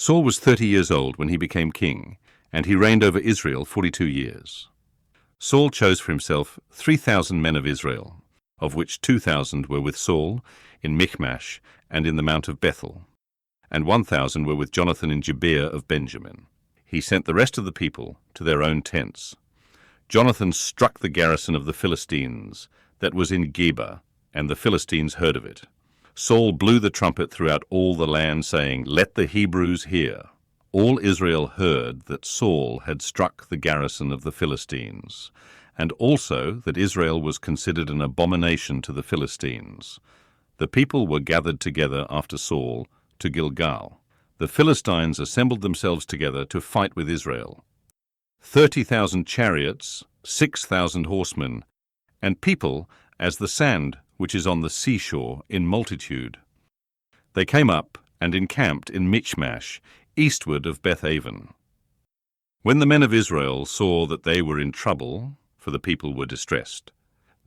Saul was 30 years old when he became king, and he reigned over Israel 42 years. Saul chose for himself 3,000 men of Israel, of which 2,000 were with Saul in Michmash and in the Mount of Bethel, and 1,000 were with Jonathan in Gibeah of Benjamin. He sent the rest of the people to their own tents. Jonathan struck the garrison of the Philistines that was in Geba, and the Philistines heard of it. Saul blew the trumpet throughout all the land, saying, "Let the Hebrews hear." All Israel heard that Saul had struck the garrison of the Philistines, and also that Israel was considered an abomination to the Philistines. The people were gathered together after Saul to Gilgal. The Philistines assembled themselves together to fight with Israel. 30,000 chariots, 6,000 horsemen, and people as the sand which is on the seashore in multitude. They came up and encamped in Michmash, eastward of Bethaven. When the men of Israel saw that they were in trouble, for the people were distressed,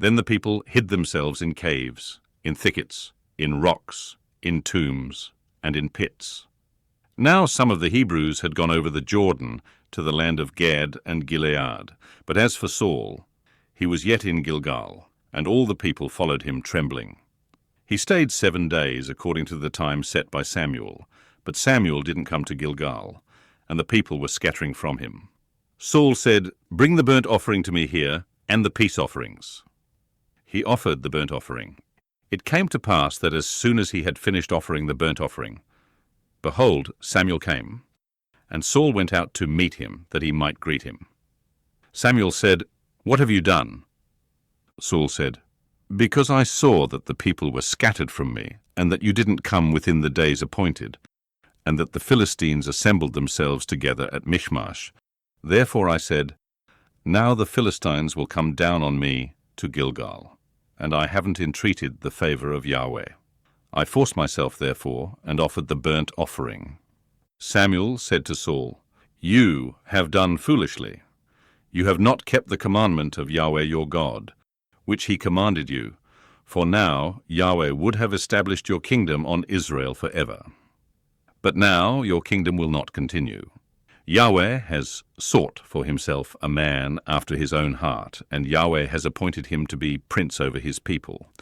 then the people hid themselves in caves, in thickets, in rocks, in tombs, and in pits. Now some of the Hebrews had gone over the Jordan to the land of Gad and Gilead, but as for Saul, he was yet in Gilgal, and all the people followed him trembling. He stayed 7 days according to the time set by Samuel, but Samuel didn't come to Gilgal, and the people were scattering from him. Saul said, "Bring the burnt offering to me here, and the peace offerings." He offered the burnt offering. It came to pass that as soon as he had finished offering the burnt offering, behold, Samuel came, and Saul went out to meet him, that he might greet him. Samuel said, "What have you done?" Saul said, "Because I saw that the people were scattered from me, and that you didn't come within the days appointed, and that the Philistines assembled themselves together at Michmash. Therefore I said, now the Philistines will come down on me to Gilgal, and I haven't entreated the favor of Yahweh. I forced myself, therefore, and offered the burnt offering." Samuel said to Saul, "You have done foolishly. You have not kept the commandment of Yahweh your God, which he commanded you, for now Yahweh would have established your kingdom on Israel forever. But now your kingdom will not continue. Yahweh has sought for himself a man after his own heart, and Yahweh has appointed him to be prince over his people,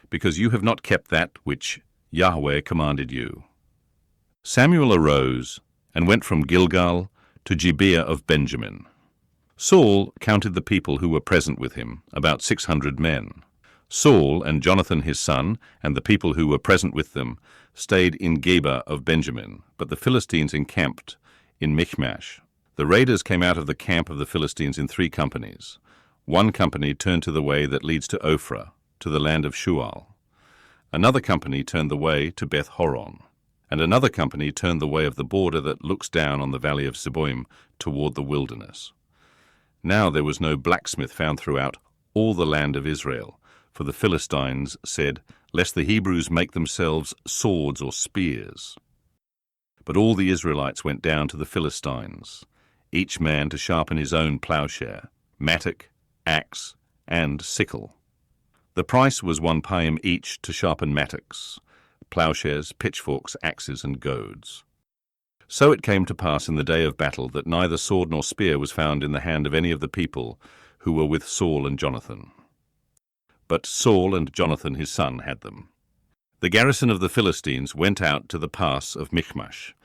because you have not kept that which Yahweh commanded you." Samuel arose and went from Gilgal to Gibeah of Benjamin. Saul counted the people who were present with him, about 600 men. Saul and Jonathan his son, and the people who were present with them, stayed in Geba of Benjamin, but the Philistines encamped in Michmash. The raiders came out of the camp of the Philistines in 3 companies. One company turned to the way that leads to Ophrah, to the land of Shual. Another company turned the way to Beth Horon, and another company turned the way of the border that looks down on the valley of Zeboim toward the wilderness. Now there was no blacksmith found throughout all the land of Israel, for the Philistines said, "Lest the Hebrews make themselves swords or spears." But all the Israelites went down to the Philistines, each man to sharpen his own plowshare, mattock, axe, and sickle. The price was 1 paim each to sharpen mattocks, plowshares, pitchforks, axes, and goads. So it came to pass in the day of battle that neither sword nor spear was found in the hand of any of the people who were with Saul and Jonathan. But Saul and Jonathan his son had them. The garrison of the Philistines went out to the pass of Michmash,